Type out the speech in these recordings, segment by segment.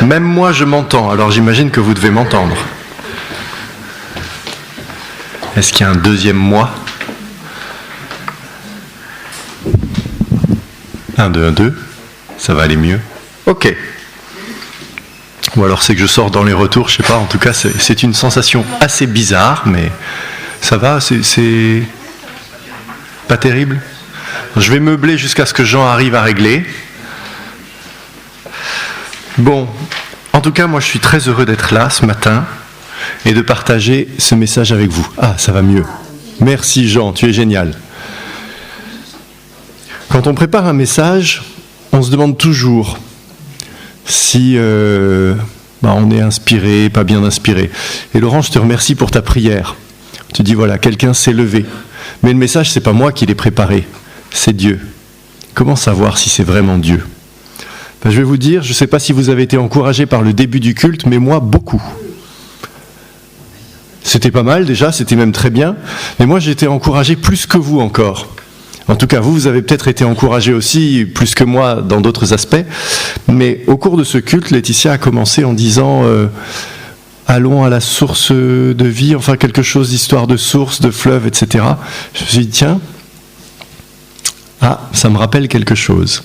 Même moi, je m'entends, alors j'imagine que vous devez m'entendre. Est-ce qu'il y a un deuxième moi ? 1, 2, 1, 2. Ça va aller mieux. Ok. Ou alors c'est que je sors dans les retours, je sais pas. En tout cas, c'est une sensation assez bizarre, mais ça va, c'est pas terrible. Je vais meubler jusqu'à ce que Jean arrive à régler. Bon, en tout cas, moi je suis très heureux d'être là ce matin et de partager ce message avec vous. Ah, ça va mieux. Merci Jean, tu es génial. Quand on prépare un message, on se demande toujours si on est inspiré, pas bien inspiré. Et Laurent, je te remercie pour ta prière. Tu dis voilà, quelqu'un s'est levé. Mais le message, c'est pas moi qui l'ai préparé, c'est Dieu. Comment savoir si c'est vraiment Dieu ? Je vais vous dire, je ne sais pas si vous avez été encouragé par le début du culte, mais moi, beaucoup. C'était pas mal déjà, c'était même très bien, mais moi j'ai été encouragé plus que vous encore. En tout cas, vous avez peut-être été encouragé aussi, plus que moi, dans d'autres aspects, mais au cours de ce culte, Laetitia a commencé en disant allons à la source de vie, enfin quelque chose d'histoire de source, de fleuve, etc. Je me suis dit, tiens, ça me rappelle quelque chose.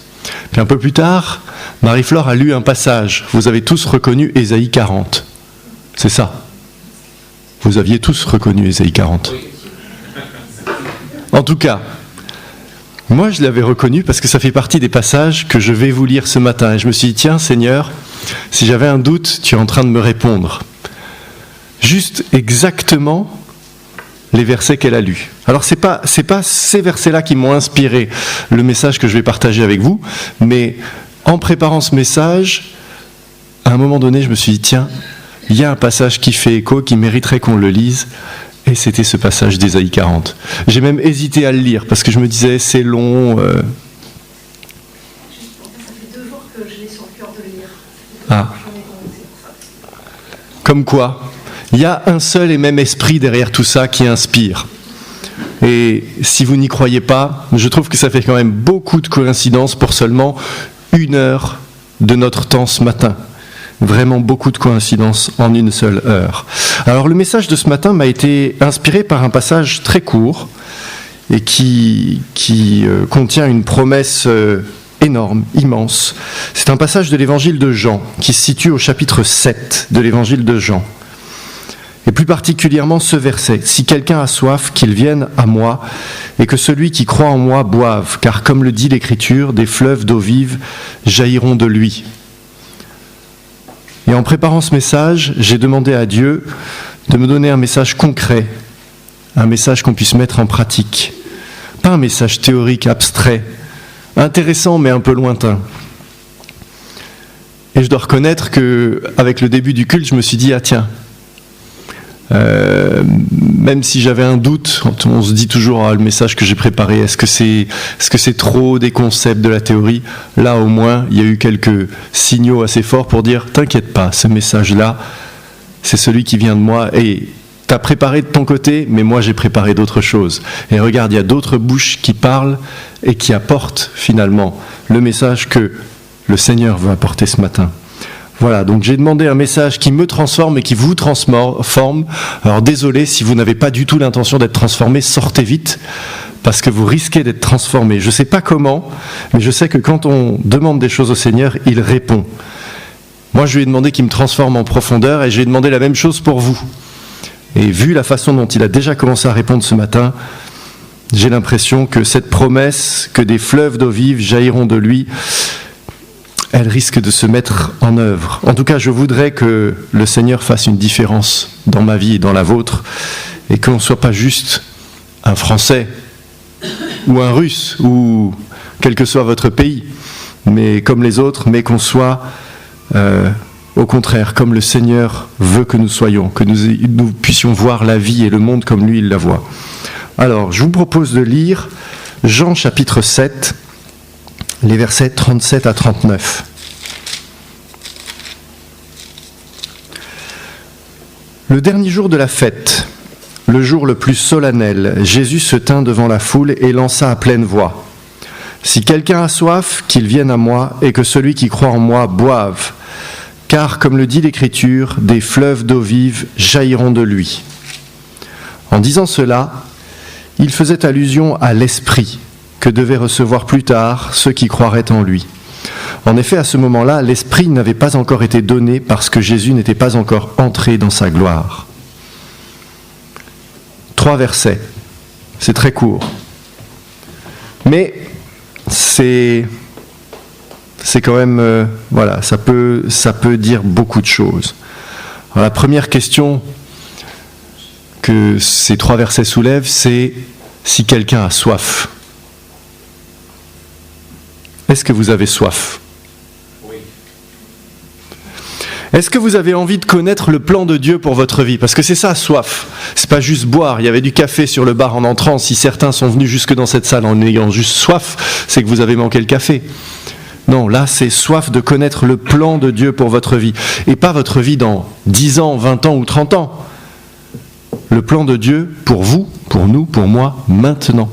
Puis un peu plus tard, Marie-Flore a lu un passage. Vous avez tous reconnu Ésaïe 40. C'est ça. Vous aviez tous reconnu Ésaïe 40. En tout cas, moi je l'avais reconnu parce que ça fait partie des passages que je vais vous lire ce matin. Et je me suis dit, tiens Seigneur, si j'avais un doute, tu es en train de me répondre. Juste exactement les versets qu'elle a lus. Alors c'est pas ces versets-là qui m'ont inspiré le message que je vais partager avec vous, mais en préparant ce message, à un moment donné, je me suis dit, tiens, il y a un passage qui fait écho, qui mériterait qu'on le lise, et c'était ce passage d'Ésaïe 40. J'ai même hésité à le lire, parce que je me disais, c'est long. Ça fait 2 jours que je l'ai sur le cœur de le lire. Ah. Comme quoi, il y a un seul et même esprit derrière tout ça qui inspire. Et si vous n'y croyez pas, je trouve que ça fait quand même beaucoup de coïncidences pour seulement 1 heure de notre temps ce matin. Vraiment beaucoup de coïncidences en une seule heure. Alors le message de ce matin m'a été inspiré par un passage très court et qui contient une promesse énorme, immense. C'est un passage de l'évangile de Jean qui se situe au chapitre 7 de l'évangile de Jean. Et plus particulièrement ce verset, « Si quelqu'un a soif, qu'il vienne à moi, et que celui qui croit en moi boive, car comme le dit l'Écriture, des fleuves d'eau vive jailliront de lui. » Et en préparant ce message, j'ai demandé à Dieu de me donner un message concret, un message qu'on puisse mettre en pratique. Pas un message théorique, abstrait, intéressant mais un peu lointain. Et je dois reconnaître qu'avec le début du culte, je me suis dit, ah tiens, même si j'avais un doute, on se dit toujours le message que j'ai préparé, est-ce que c'est trop des concepts de la théorie ? Là au moins il y a eu quelques signaux assez forts pour dire t'inquiète pas, ce message-là c'est celui qui vient de moi et t'as préparé de ton côté, mais moi j'ai préparé d'autres choses. Et regarde, il y a d'autres bouches qui parlent et qui apportent finalement le message que le Seigneur veut apporter ce matin. Voilà, donc j'ai demandé un message qui me transforme et qui vous transforme. Alors désolé, si vous n'avez pas du tout l'intention d'être transformé, sortez vite, parce que vous risquez d'être transformé. Je ne sais pas comment, mais je sais que quand on demande des choses au Seigneur, il répond. Moi, je lui ai demandé qu'il me transforme en profondeur, et je lui ai demandé la même chose pour vous. Et vu la façon dont il a déjà commencé à répondre ce matin, j'ai l'impression que cette promesse, que des fleuves d'eau vive jailliront de lui, elle risque de se mettre en œuvre. En tout cas, je voudrais que le Seigneur fasse une différence dans ma vie et dans la vôtre, et qu'on ne soit pas juste un Français, ou un Russe, ou quel que soit votre pays, mais comme les autres, mais qu'on soit, au contraire, comme le Seigneur veut que nous soyons, que nous puissions voir la vie et le monde comme lui, il la voit. Alors, je vous propose de lire Jean chapitre 7, les versets 37 à 39. Le dernier jour de la fête, le jour le plus solennel, Jésus se tint devant la foule et lança à pleine voix : « Si quelqu'un a soif, qu'il vienne à moi, et que celui qui croit en moi boive. Car, comme le dit l'Écriture, des fleuves d'eau vive jailliront de lui. » En disant cela, il faisait allusion à l'Esprit que devaient recevoir plus tard ceux qui croiraient en lui. En effet, à ce moment-là, l'Esprit n'avait pas encore été donné parce que Jésus n'était pas encore entré dans sa gloire. 3 versets, c'est très court. Mais c'est quand même, voilà, ça peut dire beaucoup de choses. Alors, la première question que ces 3 versets soulèvent, c'est si quelqu'un a soif. Est-ce que vous avez soif ? Oui. Est-ce que vous avez envie de connaître le plan de Dieu pour votre vie ? Parce que c'est ça, soif. C'est pas juste boire. Il y avait du café sur le bar en entrant. Si certains sont venus jusque dans cette salle en ayant juste soif, c'est que vous avez manqué le café. Non, là, c'est soif de connaître le plan de Dieu pour votre vie. Et pas votre vie dans 10 ans, 20 ans ou 30 ans. Le plan de Dieu pour vous, pour nous, pour moi, maintenant.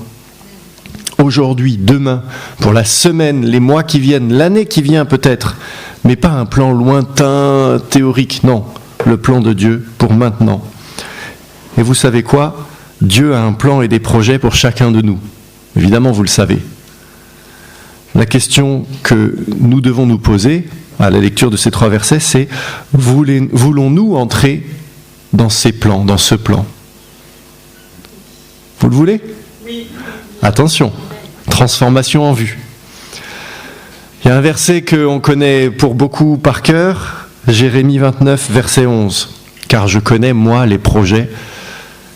Aujourd'hui, demain, pour la semaine, les mois qui viennent, l'année qui vient peut-être, mais pas un plan lointain, théorique, non. Le plan de Dieu pour maintenant. Et vous savez quoi ? Dieu a un plan et des projets pour chacun de nous. Évidemment, vous le savez. La question que nous devons nous poser à la lecture de ces 3 versets, c'est voulons-nous entrer dans ces plans, dans ce plan ? Vous le voulez ? Oui. Attention, transformation en vue. Il y a un verset qu'on connaît pour beaucoup par cœur, Jérémie 29, verset 11. « Car je connais, moi, les projets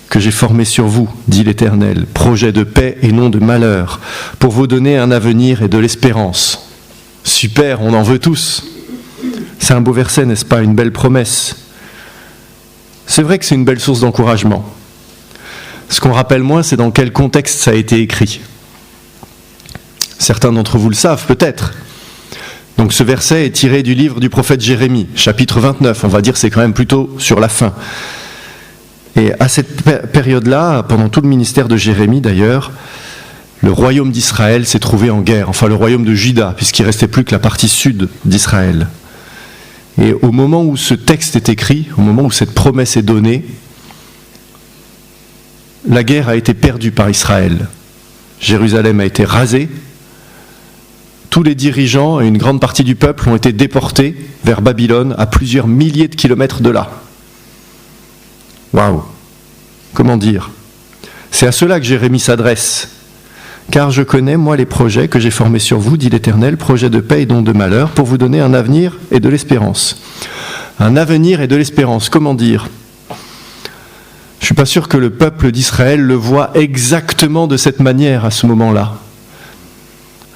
que j'ai formés sur vous, dit l'Éternel, projets de paix et non de malheur, pour vous donner un avenir et de l'espérance. » Super, on en veut tous. C'est un beau verset, n'est-ce pas ? Une belle promesse. C'est vrai que c'est une belle source d'encouragement. Ce qu'on rappelle moins, c'est dans quel contexte ça a été écrit. Certains d'entre vous le savent peut-être. Donc ce verset est tiré du livre du prophète Jérémie, chapitre 29. On va dire que c'est quand même plutôt sur la fin. Et à cette période-là, pendant tout le ministère de Jérémie d'ailleurs, le royaume d'Israël s'est trouvé en guerre. Enfin le royaume de Juda, puisqu'il ne restait plus que la partie sud d'Israël. Et au moment où ce texte est écrit, au moment où cette promesse est donnée, la guerre a été perdue par Israël. Jérusalem a été rasée. Tous les dirigeants et une grande partie du peuple ont été déportés vers Babylone à plusieurs milliers de kilomètres de là. Waouh! Comment dire? C'est à cela que Jérémie s'adresse. « Car je connais, moi, les projets que j'ai formés sur vous, dit l'Éternel, projets de paix et non de malheur, pour vous donner un avenir et de l'espérance. » Un avenir et de l'espérance, comment dire? Je ne suis pas sûr que le peuple d'Israël le voit exactement de cette manière à ce moment-là.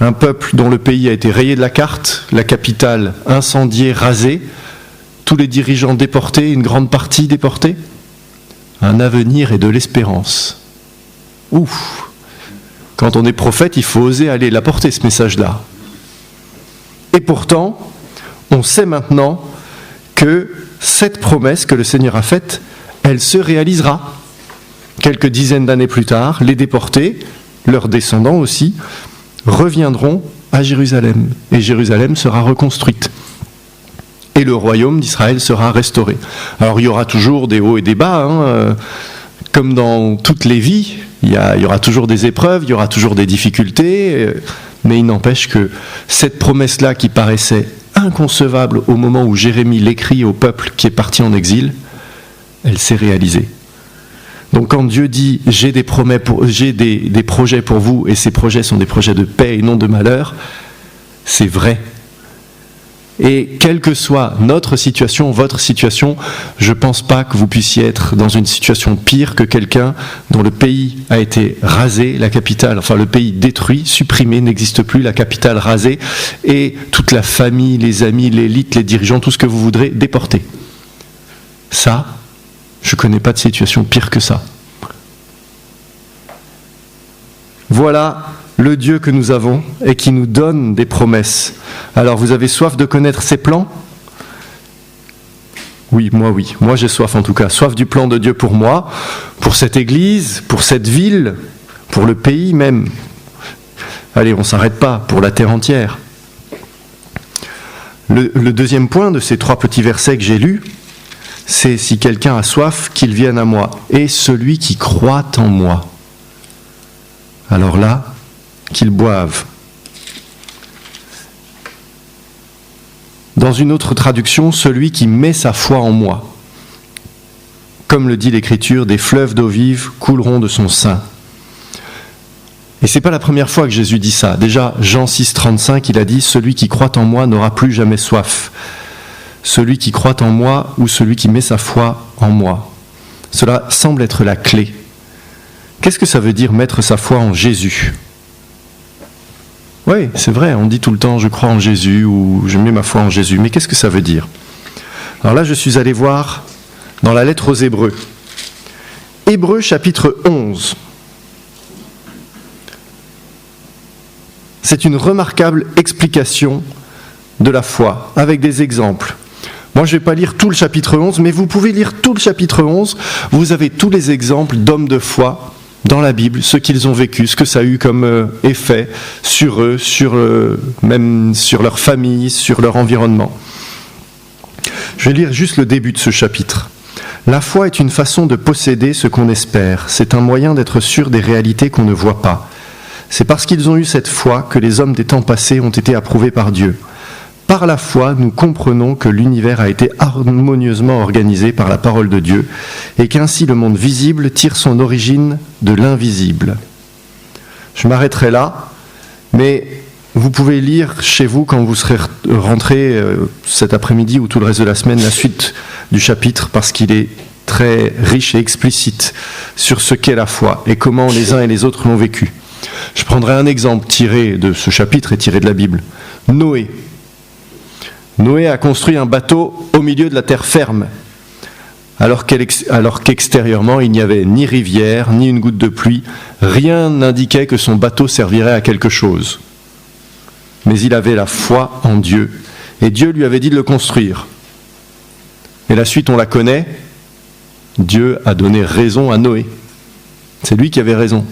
Un peuple dont le pays a été rayé de la carte, la capitale incendiée, rasée, tous les dirigeants déportés, une grande partie déportée. Un avenir et de l'espérance. Ouf! Quand on est prophète, il faut oser aller l'apporter, ce message-là. Et pourtant, on sait maintenant que cette promesse que le Seigneur a faite, elle se réalisera. Quelques dizaines d'années plus tard, les déportés, leurs descendants aussi, reviendront à Jérusalem. Et Jérusalem sera reconstruite. Et le royaume d'Israël sera restauré. Alors il y aura toujours des hauts et des bas, comme dans toutes les vies, il y aura toujours des épreuves, il y aura toujours des difficultés, mais il n'empêche que cette promesse-là qui paraissait inconcevable au moment où Jérémie l'écrit au peuple qui est parti en exil, elle s'est réalisée. Donc quand Dieu dit « j'ai des projets pour vous et ces projets sont des projets de paix et non de malheur », c'est vrai. Et quelle que soit notre situation, votre situation, je ne pense pas que vous puissiez être dans une situation pire que quelqu'un dont le pays a été rasé, la capitale, enfin le pays détruit, supprimé, n'existe plus, la capitale rasée, et toute la famille, les amis, l'élite, les dirigeants, tout ce que vous voudrez, déportés. Ça, je ne connais pas de situation pire que ça. Voilà le Dieu que nous avons et qui nous donne des promesses. Alors vous avez soif de connaître ses plans ? Oui, moi j'ai soif en tout cas. Soif du plan de Dieu pour moi, pour cette église, pour cette ville, pour le pays même. Allez, on ne s'arrête pas pour la terre entière. Le deuxième point de ces 3 petits versets que j'ai lus, c'est « Si quelqu'un a soif, qu'il vienne à moi, et celui qui croit en moi. » Alors là, qu'il boive. Dans une autre traduction, celui qui met sa foi en moi. Comme le dit l'Écriture, des fleuves d'eau vive couleront de son sein. Et c'est pas la première fois que Jésus dit ça. Déjà, Jean 6, 35, il a dit « Celui qui croit en moi n'aura plus jamais soif. Celui qui croit en moi ou celui qui met sa foi en moi. » Cela semble être la clé. Qu'est-ce que ça veut dire mettre sa foi en Jésus ? Oui, c'est vrai, on dit tout le temps « je crois en Jésus » ou « je mets ma foi en Jésus ». Mais qu'est-ce que ça veut dire ? Alors là, je suis allé voir dans la lettre aux Hébreux. Hébreux chapitre 11. C'est une remarquable explication de la foi, avec des exemples. Moi, je ne vais pas lire tout le chapitre 11, mais vous pouvez lire tout le chapitre 11. Vous avez tous les exemples d'hommes de foi dans la Bible, ce qu'ils ont vécu, ce que ça a eu comme effet sur eux, même sur leur famille, sur leur environnement. Je vais lire juste le début de ce chapitre. La foi est une façon de posséder ce qu'on espère. C'est un moyen d'être sûr des réalités qu'on ne voit pas. C'est parce qu'ils ont eu cette foi que les hommes des temps passés ont été approuvés par Dieu. Par la foi, nous comprenons que l'univers a été harmonieusement organisé par la parole de Dieu et qu'ainsi le monde visible tire son origine de l'invisible. Je m'arrêterai là, mais vous pouvez lire chez vous quand vous serez rentrés cet après-midi ou tout le reste de la semaine la suite du chapitre parce qu'il est très riche et explicite sur ce qu'est la foi et comment les uns et les autres l'ont vécu. Je prendrai un exemple tiré de ce chapitre et tiré de la Bible. Noé. Noé a construit un bateau au milieu de la terre ferme, alors qu'extérieurement il n'y avait ni rivière, ni une goutte de pluie, rien n'indiquait que son bateau servirait à quelque chose. Mais il avait la foi en Dieu, et Dieu lui avait dit de le construire. Et la suite on la connaît, Dieu a donné raison à Noé. C'est lui qui avait raison.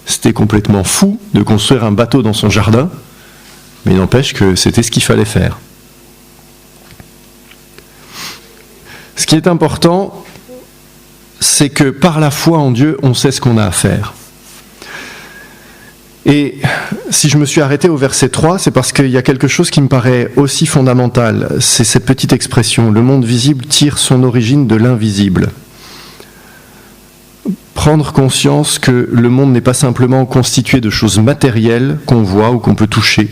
C'était complètement fou de construire un bateau dans son jardin, mais il n'empêche que c'était ce qu'il fallait faire. Ce qui est important, c'est que par la foi en Dieu, on sait ce qu'on a à faire. Et si je me suis arrêté au verset 3, c'est parce qu'il y a quelque chose qui me paraît aussi fondamental. C'est cette petite expression, le monde visible tire son origine de l'invisible. Prendre conscience que le monde n'est pas simplement constitué de choses matérielles qu'on voit ou qu'on peut toucher.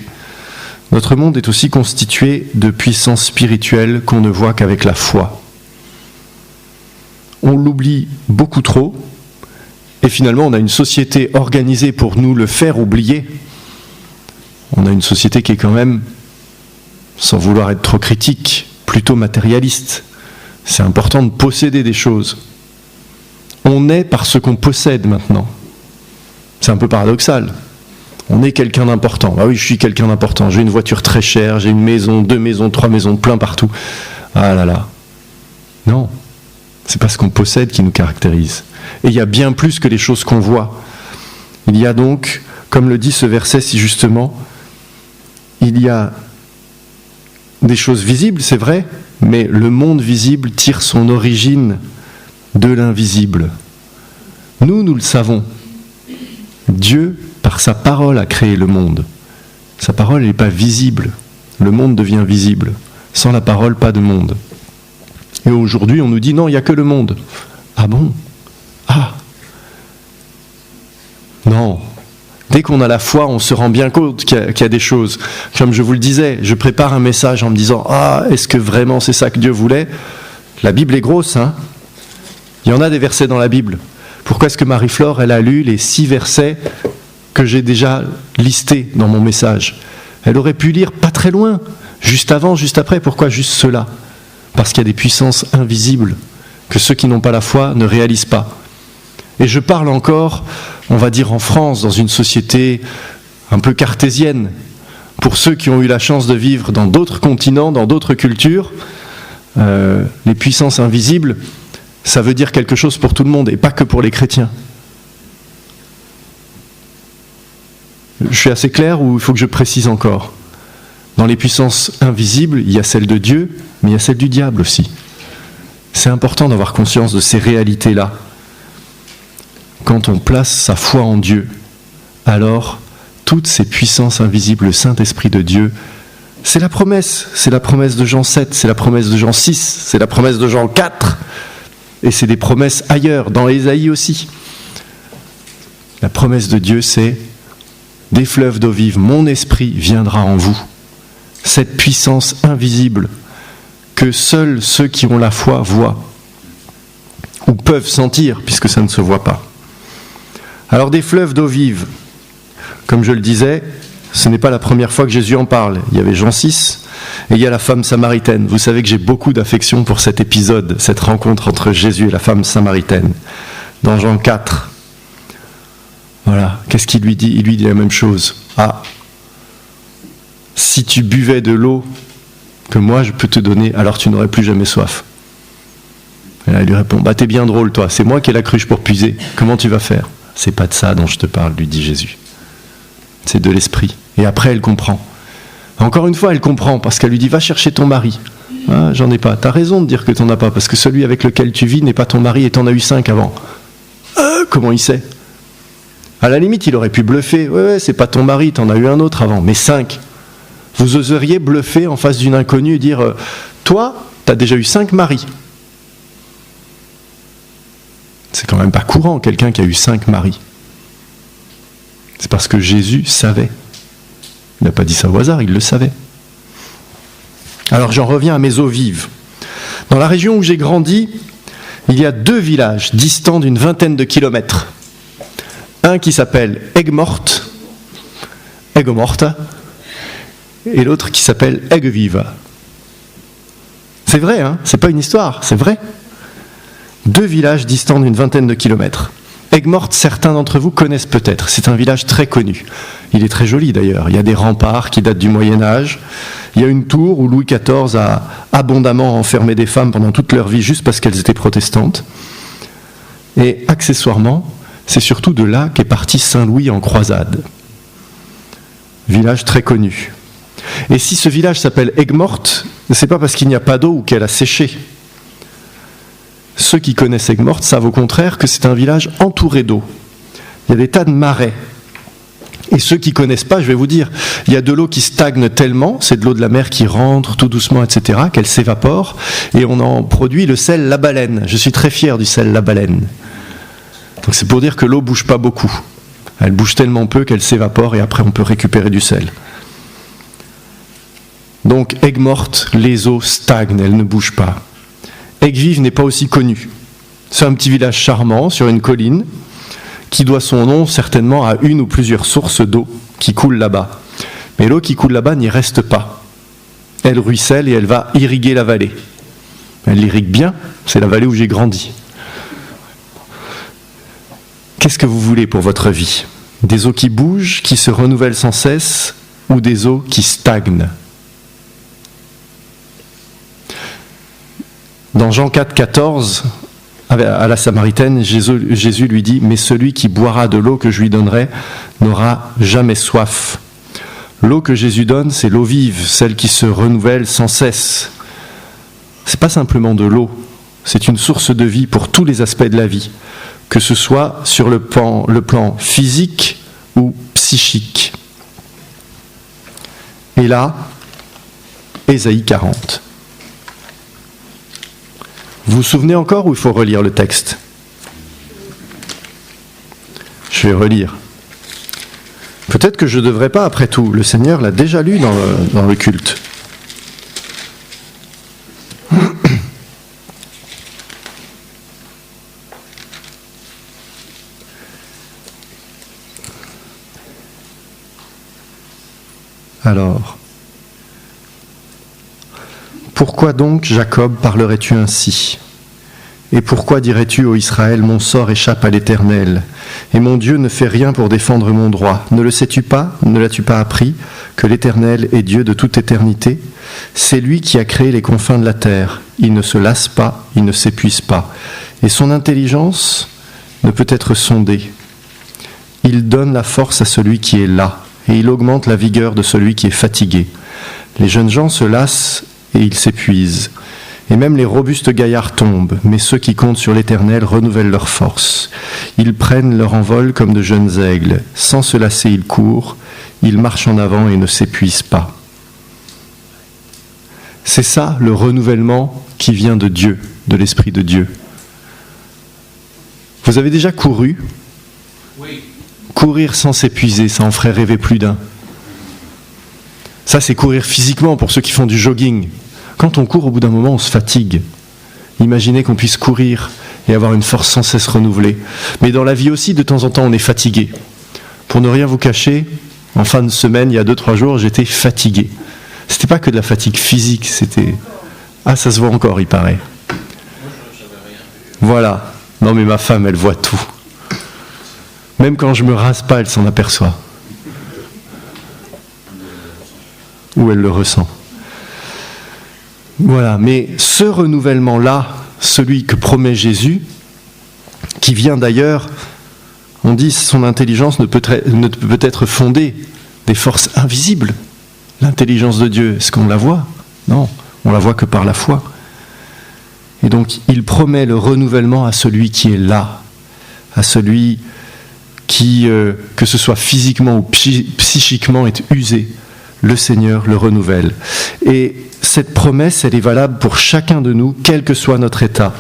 Notre monde est aussi constitué de puissances spirituelles qu'on ne voit qu'avec la foi. On l'oublie beaucoup trop, et finalement on a une société organisée pour nous le faire oublier. On a une société qui est quand même, sans vouloir être trop critique, plutôt matérialiste. C'est important de posséder des choses. On est par ce qu'on possède maintenant. C'est un peu paradoxal. On est quelqu'un d'important. Ah oui, je suis quelqu'un d'important. J'ai une voiture très chère, j'ai une maison, 2 maisons, 3 maisons, plein partout. Ah là là. Non. C'est pas ce qu'on possède qui nous caractérise. Et il y a bien plus que les choses qu'on voit. Il y a donc, comme le dit ce verset si justement, il y a des choses visibles, c'est vrai, mais le monde visible tire son origine de l'invisible. Nous le savons. Dieu, par sa parole, a créé le monde. Sa parole n'est pas visible. Le monde devient visible. Sans la parole, pas de monde. Et aujourd'hui, on nous dit non, il n'y a que le monde. Ah bon ? Ah ! Non. Dès qu'on a la foi, on se rend bien compte qu'il y a des choses. Comme je vous le disais, je prépare un message en me disant « Ah, est-ce que vraiment c'est ça que Dieu voulait ?» La Bible est grosse, hein ? Il y en a des versets dans la Bible. Pourquoi est-ce que Marie-Flore, elle a lu les 6 versets que j'ai déjà listés dans mon message ? Elle aurait pu lire pas très loin, juste avant, juste après. Pourquoi juste cela ? Parce qu'il y a des puissances invisibles que ceux qui n'ont pas la foi ne réalisent pas. Et je parle encore, on va dire en France, dans une société un peu cartésienne. Pour ceux qui ont eu la chance de vivre dans d'autres continents, dans d'autres cultures, les puissances invisibles, ça veut dire quelque chose pour tout le monde et pas que pour les chrétiens. Je suis assez clair ou il faut que je précise encore? Dans les puissances invisibles, il y a celle de Dieu, mais il y a celle du diable aussi. C'est important d'avoir conscience de ces réalités-là. Quand on place sa foi en Dieu, alors toutes ces puissances invisibles, le Saint-Esprit de Dieu, c'est la promesse de Jean 7, c'est la promesse de Jean 6, c'est la promesse de Jean 4, et c'est des promesses ailleurs, dans Ésaïe aussi. La promesse de Dieu, c'est « Des fleuves d'eau vive, mon esprit viendra en vous ». Cette puissance invisible que seuls ceux qui ont la foi voient, ou peuvent sentir, puisque ça ne se voit pas. Alors des fleuves d'eau vive, comme je le disais, ce n'est pas la première fois que Jésus en parle. Il y avait Jean 6 et il y a la femme samaritaine. Vous savez que j'ai beaucoup d'affection pour cet épisode, cette rencontre entre Jésus et la femme samaritaine. Dans Jean 4, voilà, qu'est-ce qu'il lui dit? Il lui dit la même chose. Ah, si tu buvais de l'eau que moi je peux te donner, alors tu n'aurais plus jamais soif. Et là, il lui répond, bah t'es bien drôle toi, c'est moi qui ai la cruche pour puiser, comment tu vas faire? C'est pas de ça dont je te parle, lui dit Jésus. C'est de l'esprit. Et après, elle comprend. Encore une fois, elle comprend, parce qu'elle lui dit, va chercher ton mari. Ah, j'en ai pas. T'as raison de dire que t'en as pas, parce que celui avec lequel tu vis n'est pas ton mari et t'en as eu 5 avant. Comment il sait? À la limite, il aurait pu bluffer. Ouais, c'est pas ton mari, t'en as eu un autre avant, mais 5. Vous oseriez bluffer en face d'une inconnue et dire, toi, t'as déjà eu 5 maris. C'est quand même pas courant, quelqu'un qui a eu 5 maris. C'est parce que Jésus savait. Il n'a pas dit ça au hasard, il le savait. Alors j'en reviens à mes eaux vives. Dans la région où j'ai grandi, il y a 2 villages distants d'une vingtaine de kilomètres. Un qui s'appelle Aigues-Mortes, et l'autre qui s'appelle Aigues-Vives. C'est vrai, hein, c'est pas une histoire, c'est vrai. 2 villages distants d'une vingtaine de kilomètres. Aigues-Mortes, certains d'entre vous connaissent peut-être. C'est un village très connu. Il est très joli d'ailleurs. Il y a des remparts qui datent du Moyen-Âge. Il y a une tour où Louis XIV a abondamment enfermé des femmes pendant toute leur vie juste parce qu'elles étaient protestantes. Et accessoirement, c'est surtout de là qu'est parti Saint Louis en croisade. Village très connu. Et si ce village s'appelle Aigues-Mortes, c'est pas parce qu'il n'y a pas d'eau ou qu'elle a séché. Ceux qui connaissent Aigues-Mortes savent au contraire que c'est un village entouré d'eau. Il y a des tas de marais. Et ceux qui ne connaissent pas, je vais vous dire, il y a de l'eau qui stagne tellement, c'est de l'eau de la mer qui rentre tout doucement, etc., qu'elle s'évapore, et on en produit le sel La Baleine. Je suis très fier du sel La Baleine. Donc c'est pour dire que l'eau ne bouge pas beaucoup. Elle bouge tellement peu qu'elle s'évapore, et après on peut récupérer du sel. Donc Aigues-Mortes, les eaux stagnent, elles ne bougent pas. Aigues-Vives n'est pas aussi connu. C'est un petit village charmant sur une colline qui doit son nom certainement à une ou plusieurs sources d'eau qui coulent là-bas. Mais l'eau qui coule là-bas n'y reste pas. Elle ruisselle et elle va irriguer la vallée. Elle l'irrigue bien, c'est la vallée où j'ai grandi. Qu'est-ce que vous voulez pour votre vie? Des eaux qui bougent, qui se renouvellent sans cesse, ou des eaux qui stagnent? Dans Jean 4, 14, à la Samaritaine, Jésus lui dit « Mais celui qui boira de l'eau que je lui donnerai n'aura jamais soif. » L'eau que Jésus donne, c'est l'eau vive, celle qui se renouvelle sans cesse. Ce n'est pas simplement de l'eau, c'est une source de vie pour tous les aspects de la vie, que ce soit sur le plan physique ou psychique. Et là, Ésaïe 40. Vous vous souvenez encore ou il faut relire le texte? Je vais relire. Peut-être que je ne devrais pas, après tout. Le Seigneur l'a déjà lu dans le culte. Alors, pourquoi donc, Jacob, parlerais-tu ainsi? Et pourquoi dirais-tu, ô Israël, mon sort échappe à l'Éternel, et mon Dieu ne fait rien pour défendre mon droit? Ne le sais-tu pas, ne l'as-tu pas appris, que l'Éternel est Dieu de toute éternité? C'est lui qui a créé les confins de la terre. Il ne se lasse pas, il ne s'épuise pas, et son intelligence ne peut être sondée. Il donne la force à celui qui est las, et il augmente la vigueur de celui qui est fatigué. Les jeunes gens se lassent et ils s'épuisent. Et même les robustes gaillards tombent, mais ceux qui comptent sur l'Éternel renouvellent leur force. Ils prennent leur envol comme de jeunes aigles. Sans se lasser, ils courent, ils marchent en avant et ne s'épuisent pas. C'est ça le renouvellement qui vient de Dieu, de l'Esprit de Dieu. Vous avez déjà couru ? Oui. Courir sans s'épuiser, ça en ferait rêver plus d'un. Ça, c'est courir physiquement pour ceux qui font du jogging. Quand on court, au bout d'un moment, on se fatigue. Imaginez qu'on puisse courir et avoir une force sans cesse renouvelée. Mais dans la vie aussi, de temps en temps, on est fatigué. Pour ne rien vous cacher, en fin de semaine, il y a 2-3 jours, j'étais fatigué. C'était pas que de la fatigue physique, c'était... Ah, ça se voit encore, il paraît. Voilà. Non, mais ma femme, elle voit tout. Même quand je me rase pas, elle s'en aperçoit. Ou elle le ressent. Voilà, mais ce renouvellement-là, celui que promet Jésus, qui vient d'ailleurs, on dit son intelligence ne peut être fondée des forces invisibles. L'intelligence de Dieu, est-ce qu'on la voit ? Non, on la voit que par la foi. Et donc, il promet le renouvellement à celui qui est là, à celui qui, que ce soit physiquement ou psychiquement, est usé. Le Seigneur le renouvelle. Et cette promesse, elle est valable pour chacun de nous, quel que soit notre état.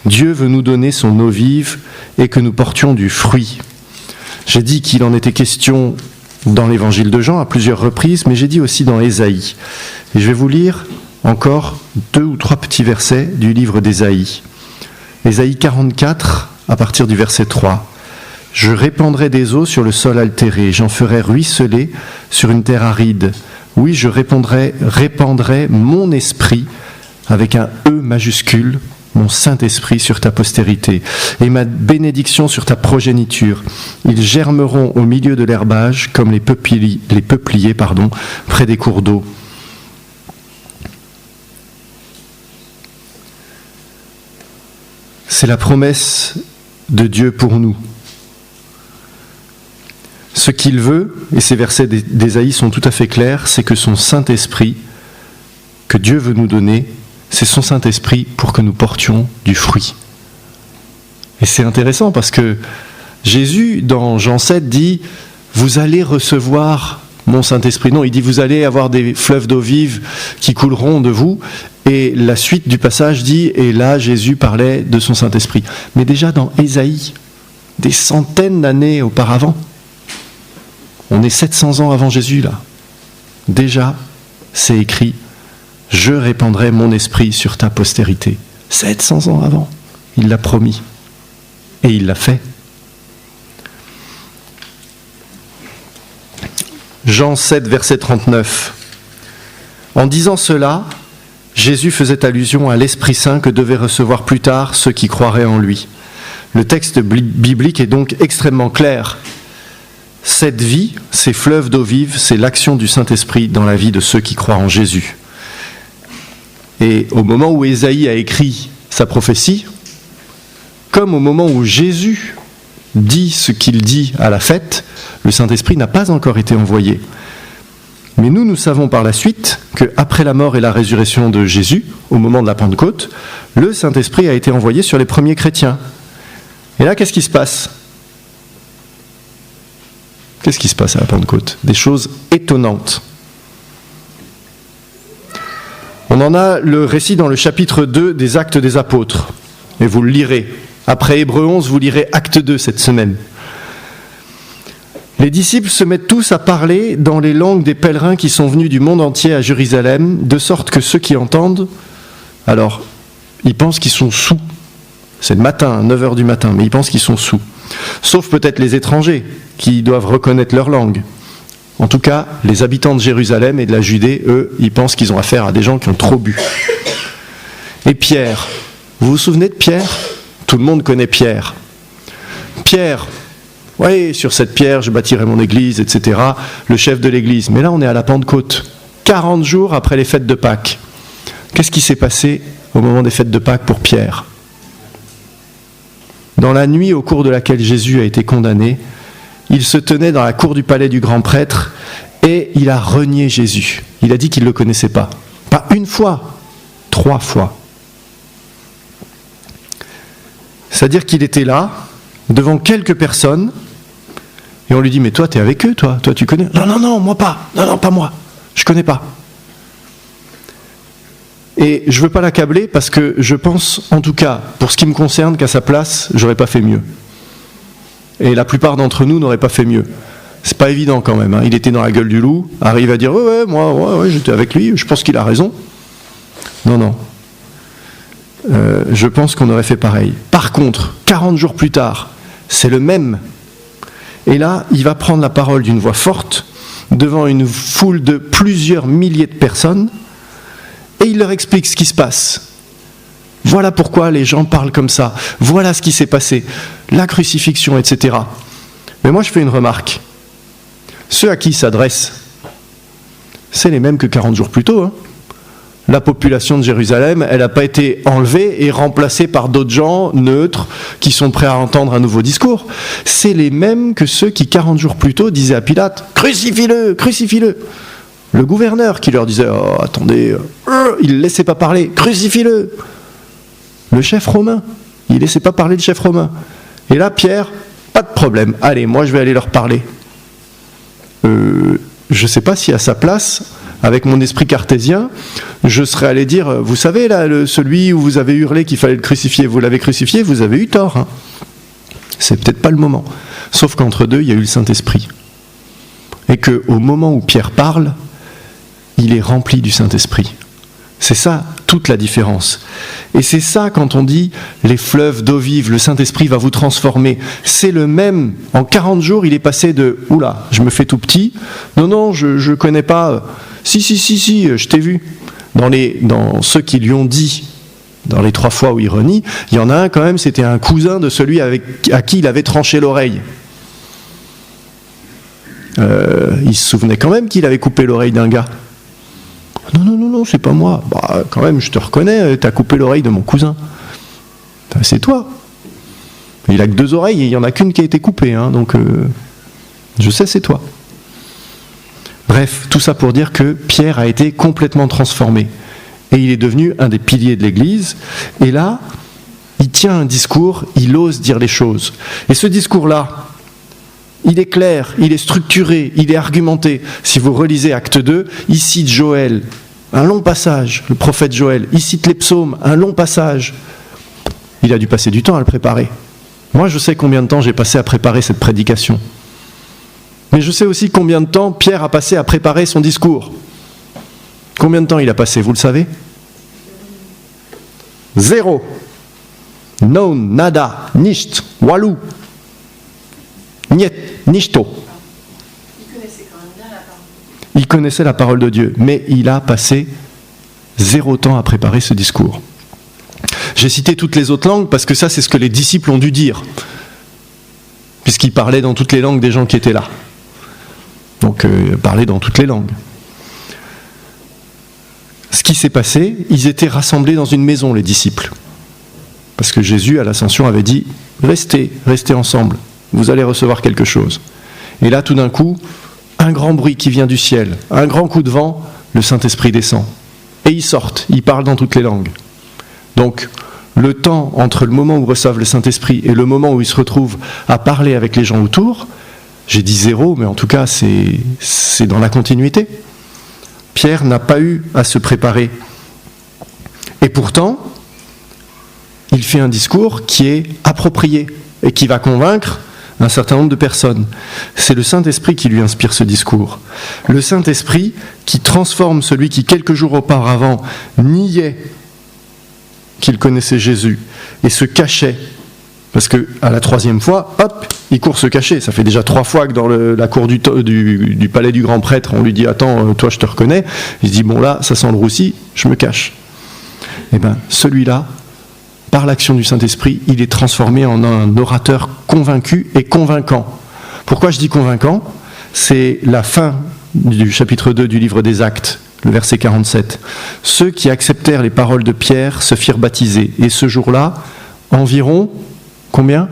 Dieu veut nous donner son eau vive et que nous portions du fruit. J'ai dit qu'il en était question dans l'évangile de Jean à plusieurs reprises, mais j'ai dit aussi dans Ésaïe. Et je vais vous lire encore 2 ou 3 petits versets du livre d'Ésaïe. Ésaïe 44, à partir du verset 3. « Je répandrai des eaux sur le sol altéré, j'en ferai ruisseler sur une terre aride. Oui, je répandrai mon esprit, avec un E majuscule, mon Saint-Esprit sur ta postérité, et ma bénédiction sur ta progéniture. Ils germeront au milieu de l'herbage, comme les peupliers, près des cours d'eau. » C'est la promesse de Dieu pour nous. Ce qu'il veut, et ces versets d'Ésaïe sont tout à fait clairs, c'est que son Saint-Esprit, que Dieu veut nous donner, c'est son Saint-Esprit pour que nous portions du fruit. Et c'est intéressant parce que Jésus, dans Jean 7, dit « Vous allez recevoir mon Saint-Esprit ». Non, il dit « Vous allez avoir des fleuves d'eau vive qui couleront de vous ». Et la suite du passage dit « Et là, Jésus parlait de son Saint-Esprit ». Mais déjà dans Ésaïe, des centaines d'années auparavant, on est 700 ans avant Jésus, là. Déjà, c'est écrit « Je répandrai mon esprit sur ta postérité ». 700 ans avant, il l'a promis. Et il l'a fait. Jean 7, verset 39. En disant cela, Jésus faisait allusion à l'Esprit Saint que devaient recevoir plus tard ceux qui croiraient en lui. Le texte biblique est donc extrêmement clair. Cette vie, ces fleuves d'eau vive, c'est l'action du Saint-Esprit dans la vie de ceux qui croient en Jésus. Et au moment où Ésaïe a écrit sa prophétie, comme au moment où Jésus dit ce qu'il dit à la fête, le Saint-Esprit n'a pas encore été envoyé. Mais nous savons par la suite qu'après la mort et la résurrection de Jésus, au moment de la Pentecôte, le Saint-Esprit a été envoyé sur les premiers chrétiens. Et là, qu'est-ce qui se passe ? Qu'est-ce qui se passe à la Pentecôte ? Des choses étonnantes. On en a le récit dans le chapitre 2 des Actes des Apôtres. Et vous le lirez. Après Hébreux 11, vous lirez Acte 2 cette semaine. Les disciples se mettent tous à parler dans les langues des pèlerins qui sont venus du monde entier à Jérusalem, de sorte que ceux qui entendent, alors, ils pensent qu'ils sont soûls. C'est le matin, 9h du matin, mais ils pensent qu'ils sont soûls. Sauf peut-être les étrangers, qui doivent reconnaître leur langue. En tout cas, les habitants de Jérusalem et de la Judée, eux, ils pensent qu'ils ont affaire à des gens qui ont trop bu. Et Pierre, vous vous souvenez de Pierre ? Tout le monde connaît Pierre. Pierre, oui, sur cette pierre, je bâtirai mon église, etc. Le chef de l'église. Mais là, on est à la Pentecôte, 40 jours après les fêtes de Pâques. Qu'est-ce qui s'est passé au moment des fêtes de Pâques pour Pierre ? Dans la nuit au cours de laquelle Jésus a été condamné, il se tenait dans la cour du palais du grand prêtre et il a renié Jésus. Il a dit qu'il ne le connaissait pas. Pas une fois, 3 fois. C'est-à-dire qu'il était là, devant quelques personnes, et on lui dit, mais toi, t'es avec eux, toi tu connais ? Non, moi pas. Non, pas moi. Je connais pas. Et je veux pas l'accabler parce que je pense, en tout cas, pour ce qui me concerne, qu'à sa place, j'aurais pas fait mieux. Et la plupart d'entre nous n'auraient pas fait mieux. C'est pas évident quand même. Hein. Il était dans la gueule du loup, arrive à dire, moi, j'étais avec lui, je pense qu'il a raison. Non. Je pense qu'on aurait fait pareil. Par contre, 40 jours plus tard, c'est le même. Et là, il va prendre la parole d'une voix forte devant une foule de plusieurs milliers de personnes et il leur explique ce qui se passe. Voilà pourquoi les gens parlent comme ça. Voilà ce qui s'est passé. La crucifixion, etc. Mais moi, je fais une remarque. Ceux à qui il s'adresse, c'est les mêmes que 40 jours plus tôt. Hein. La population de Jérusalem, elle n'a pas été enlevée et remplacée par d'autres gens neutres qui sont prêts à entendre un nouveau discours. C'est les mêmes que ceux qui, 40 jours plus tôt, disaient à Pilate « Crucifie-le, crucifie-le » Le gouverneur qui leur disait « Oh, attendez, il ne laissait pas parler, crucifie-le » Le chef romain, il ne laissait pas parler le chef romain. Et là, Pierre, pas de problème, allez, moi je vais aller leur parler. Je ne sais pas si à sa place, avec mon esprit cartésien, je serais allé dire, vous savez, là, celui où vous avez hurlé qu'il fallait le crucifier, vous l'avez crucifié, vous avez eu tort. Hein. C'est peut-être pas le moment. Sauf qu'entre deux, il y a eu le Saint-Esprit. Et qu'au moment où Pierre parle, il est rempli du Saint-Esprit. C'est ça, toute la différence. Et c'est ça, quand on dit les fleuves d'eau vive, le Saint-Esprit va vous transformer. C'est le même. En 40 jours, il est passé de « Oula, je me fais tout petit. Non, je ne connais pas. Si, je t'ai vu. » Dans ceux qui lui ont dit, dans les 3 fois où il renie, il y en a un quand même, c'était un cousin de celui à qui il avait tranché l'oreille. Il se souvenait quand même qu'il avait coupé l'oreille d'un gars. Non, c'est pas moi. Bah, quand même, je te reconnais, t'as coupé l'oreille de mon cousin. C'est toi. Il a que 2 oreilles et il n'y en a qu'une qui a été coupée, hein, donc je sais, c'est toi. Bref, tout ça pour dire que Pierre a été complètement transformé. Et il est devenu un des piliers de l'Église. Et là, il tient un discours, il ose dire les choses. Et ce discours-là, il est clair, il est structuré, il est argumenté. Si vous relisez Acte 2, il cite Joël, un long passage, le prophète Joël. Il cite les psaumes, un long passage. Il a dû passer du temps à le préparer. Moi, je sais combien de temps j'ai passé à préparer cette prédication. Mais je sais aussi combien de temps Pierre a passé à préparer son discours. Combien de temps il a passé, vous le savez ? 0. Non, nada, nicht, walou. Niet, nichto. Il connaissait quand même bien la parole. Il connaissait la parole de Dieu, mais il a passé 0 temps à préparer ce discours. J'ai cité toutes les autres langues parce que ça, c'est ce que les disciples ont dû dire, puisqu'ils parlaient dans toutes les langues des gens qui étaient là. Donc, parler dans toutes les langues. Ce qui s'est passé, ils étaient rassemblés dans une maison, les disciples. Parce que Jésus, à l'Ascension, avait dit « Restez ensemble, vous allez recevoir quelque chose. » Et là, tout d'un coup, un grand bruit qui vient du ciel, un grand coup de vent, le Saint-Esprit descend. Et ils sortent, ils parlent dans toutes les langues. Donc, le temps entre le moment où ils reçoivent le Saint-Esprit et le moment où ils se retrouvent à parler avec les gens autour, j'ai dit 0, mais en tout cas, c'est dans la continuité. Pierre n'a pas eu à se préparer. Et pourtant, il fait un discours qui est approprié et qui va convaincre un certain nombre de personnes. C'est le Saint-Esprit qui lui inspire ce discours. Le Saint-Esprit qui transforme celui qui, quelques jours auparavant, niait qu'il connaissait Jésus et se cachait. Parce qu'à la 3e fois, hop, il court se cacher. Ça fait déjà 3 fois que dans la cour du palais du grand prêtre, on lui dit « Attends, toi je te reconnais ». Il se dit « Bon là, ça sent le roussi, je me cache ». Eh bien, celui-là, par l'action du Saint-Esprit, il est transformé en un orateur convaincu et convaincant. Pourquoi je dis convaincant ? C'est la fin du chapitre 2 du livre des Actes, le verset 47. « Ceux qui acceptèrent les paroles de Pierre se firent baptiser. Et ce jour-là, environ... Combien ?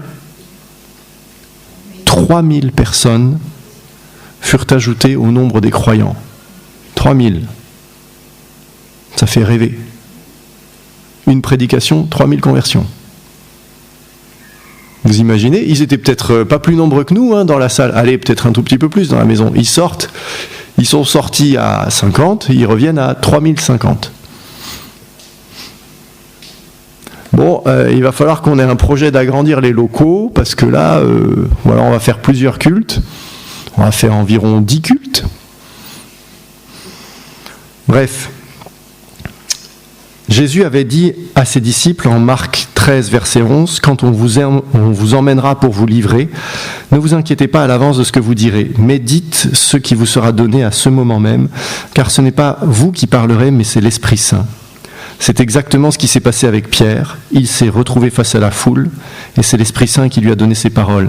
3000 personnes furent ajoutées au nombre des croyants. 3000. Ça fait rêver. Une prédication, 3000 conversions. Vous imaginez, ils étaient peut-être pas plus nombreux que nous dans la salle. Allez, peut-être un tout petit peu plus dans la maison. Ils sortent, ils sont sortis à 50, ils reviennent à 3050. Bon, il va falloir qu'on ait un projet d'agrandir les locaux, parce que là, voilà, on va faire plusieurs cultes. On va faire environ 10 cultes. Bref. Jésus avait dit à ses disciples en Marc 13, verset 11, « Quand on vous emmènera pour vous livrer, ne vous inquiétez pas à l'avance de ce que vous direz, mais dites ce qui vous sera donné à ce moment même, car ce n'est pas vous qui parlerez, mais c'est l'Esprit Saint. » C'est exactement ce qui s'est passé avec Pierre. Il s'est retrouvé face à la foule, et c'est l'Esprit Saint qui lui a donné ses paroles.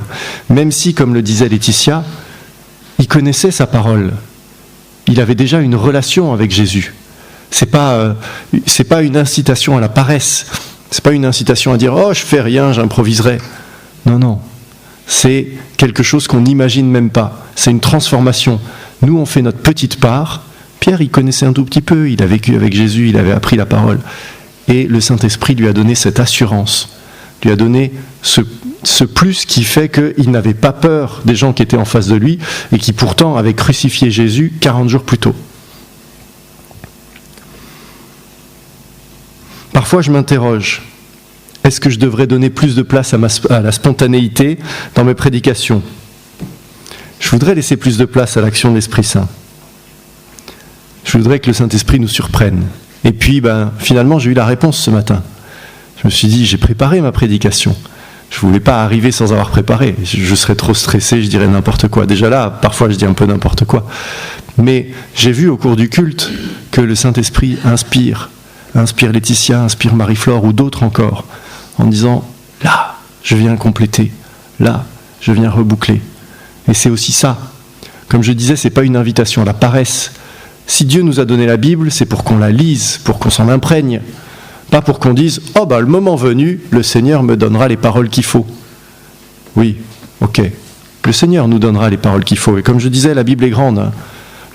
Même si, comme le disait Laetitia, il connaissait sa parole. Il avait déjà une relation avec Jésus. C'est pas une incitation à la paresse. C'est pas une incitation à dire « Oh, je fais rien, j'improviserai ». Non, non. C'est quelque chose qu'on n'imagine même pas. C'est une transformation. Nous, on fait notre petite part. Pierre, il connaissait un tout petit peu. Il a vécu avec Jésus, il avait appris la parole. Et le Saint-Esprit lui a donné cette assurance, lui a donné ce plus qui fait qu'il n'avait pas peur des gens qui étaient en face de lui et qui pourtant avaient crucifié Jésus 40 jours plus tôt. Parfois, je m'interroge. Est-ce que je devrais donner plus de place à la spontanéité dans mes prédications ? Je voudrais laisser plus de place à l'action de l'Esprit Saint. Je voudrais que le Saint-Esprit nous surprenne. Et puis, finalement, j'ai eu la réponse ce matin. Je me suis dit, j'ai préparé ma prédication. Je ne voulais pas arriver sans avoir préparé. Je serais trop stressé, je dirais n'importe quoi. Déjà là, parfois, je dis un peu n'importe quoi. Mais j'ai vu au cours du culte que le Saint-Esprit inspire Laetitia, inspire Marie-Flore ou d'autres encore, en disant « Là, je viens compléter. Là, je viens reboucler. » Et c'est aussi ça. Comme je disais, ce n'est pas une invitation à la paresse. Si Dieu nous a donné la Bible, c'est pour qu'on la lise, pour qu'on s'en imprègne. Pas pour qu'on dise « Oh, le moment venu, le Seigneur me donnera les paroles qu'il faut. » Oui, ok. Le Seigneur nous donnera les paroles qu'il faut. Et comme je disais, la Bible est grande.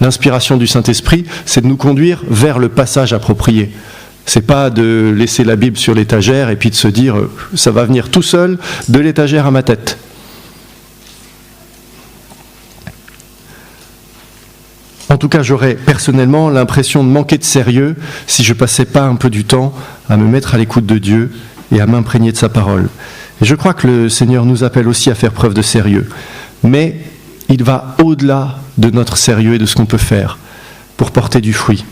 L'inspiration du Saint-Esprit, c'est de nous conduire vers le passage approprié. C'est pas de laisser la Bible sur l'étagère et puis de se dire « ça va venir tout seul de l'étagère à ma tête ». En tout cas, j'aurais personnellement l'impression de manquer de sérieux si je passais pas un peu du temps à me mettre à l'écoute de Dieu et à m'imprégner de sa parole. Et je crois que le Seigneur nous appelle aussi à faire preuve de sérieux. Mais il va au-delà de notre sérieux et de ce qu'on peut faire pour porter du fruit.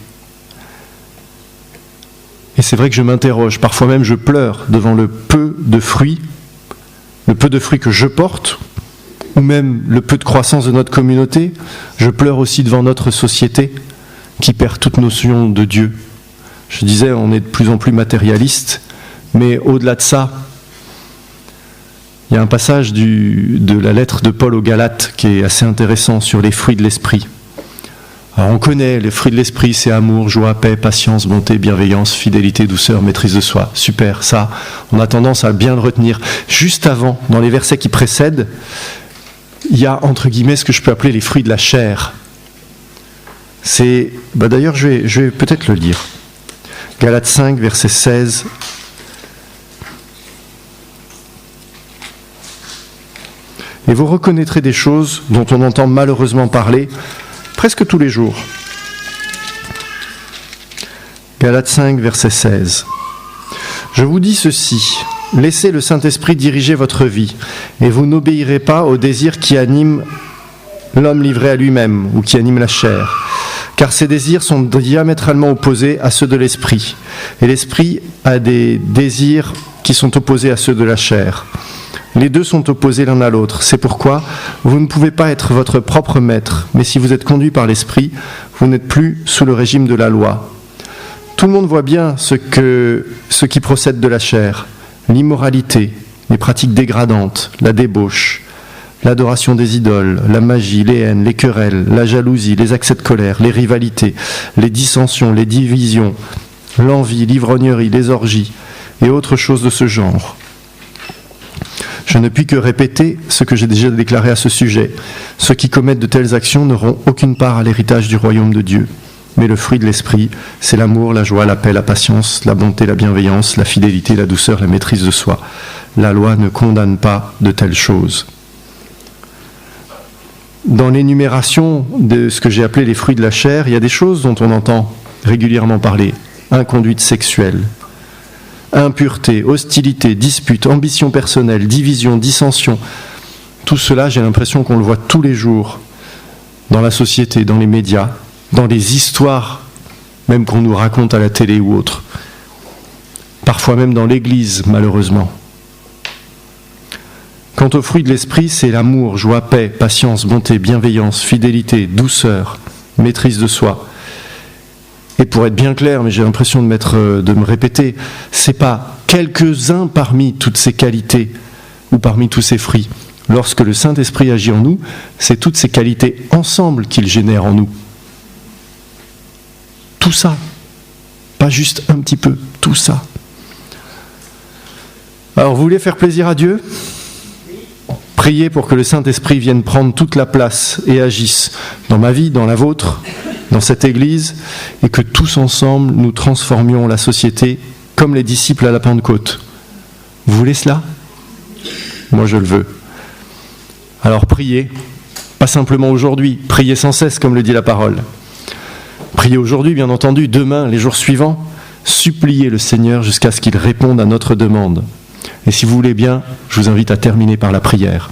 Et c'est vrai que je m'interroge, parfois même je pleure devant le peu de fruits que je porte, ou même le peu de croissance de notre communauté. Je pleure aussi devant notre société qui perd toute notion de Dieu. Je disais, on est de plus en plus matérialiste, mais au-delà de ça, il y a un passage de la lettre de Paul aux Galates qui est assez intéressant sur les fruits de l'esprit. Alors on connaît les fruits de l'esprit, c'est amour, joie, paix, patience, bonté, bienveillance, fidélité, douceur, maîtrise de soi. Super, ça, on a tendance à bien le retenir. Juste avant, dans les versets qui précèdent, il y a entre guillemets ce que je peux appeler les fruits de la chair. C'est, d'ailleurs je vais peut-être le lire. Galates 5, verset 16. Et vous reconnaîtrez des choses dont on entend malheureusement parler presque tous les jours. Galates 5, verset 16. Je vous dis ceci, laissez le Saint-Esprit diriger votre vie, et vous n'obéirez pas aux désirs qui animent l'homme livré à lui-même, ou qui animent la chair. Car ces désirs sont diamétralement opposés à ceux de l'Esprit, et l'Esprit a des désirs qui sont opposés à ceux de la chair. Les deux sont opposés l'un à l'autre. C'est pourquoi vous ne pouvez pas être votre propre maître, mais si vous êtes conduit par l'Esprit, vous n'êtes plus sous le régime de la loi. Tout le monde voit bien ce qui procède de la chair, l'immoralité, les pratiques dégradantes, la débauche, l'adoration des idoles, la magie, les haines, les querelles, la jalousie, les accès de colère, les rivalités, les dissensions, les divisions, l'envie, l'ivrognerie, les orgies et autres choses de ce genre. Je ne puis que répéter ce que j'ai déjà déclaré à ce sujet. Ceux qui commettent de telles actions n'auront aucune part à l'héritage du royaume de Dieu. Mais le fruit de l'esprit, c'est l'amour, la joie, la paix, la patience, la bonté, la bienveillance, la fidélité, la douceur, la maîtrise de soi. La loi ne condamne pas de telles choses. Dans l'énumération de ce que j'ai appelé les fruits de la chair, il y a des choses dont on entend régulièrement parler. Inconduite sexuelle, impureté, hostilité, dispute, ambition personnelle, division, dissension. Tout cela, j'ai l'impression qu'on le voit tous les jours dans la société, dans les médias, dans les histoires même qu'on nous raconte à la télé ou autre. Parfois même dans l'Église, malheureusement. Quant au fruit de l'esprit, c'est l'amour, joie, paix, patience, bonté, bienveillance, fidélité, douceur, maîtrise de soi. Et pour être bien clair, mais j'ai l'impression de me répéter, c'est pas quelques-uns parmi toutes ces qualités ou parmi tous ces fruits. Lorsque le Saint-Esprit agit en nous, c'est toutes ces qualités ensemble qu'il génère en nous. Tout ça, pas juste un petit peu, tout ça. Alors, vous voulez faire plaisir à Dieu ? Priez pour que le Saint-Esprit vienne prendre toute la place et agisse dans ma vie, dans la vôtre, dans cette Église, et que tous ensemble, nous transformions la société comme les disciples à la Pentecôte. Vous voulez cela ? Moi, je le veux. Alors priez, pas simplement aujourd'hui, priez sans cesse, comme le dit la parole. Priez aujourd'hui, bien entendu, demain, les jours suivants, suppliez le Seigneur jusqu'à ce qu'il réponde à notre demande. Et si vous voulez bien, je vous invite à terminer par la prière.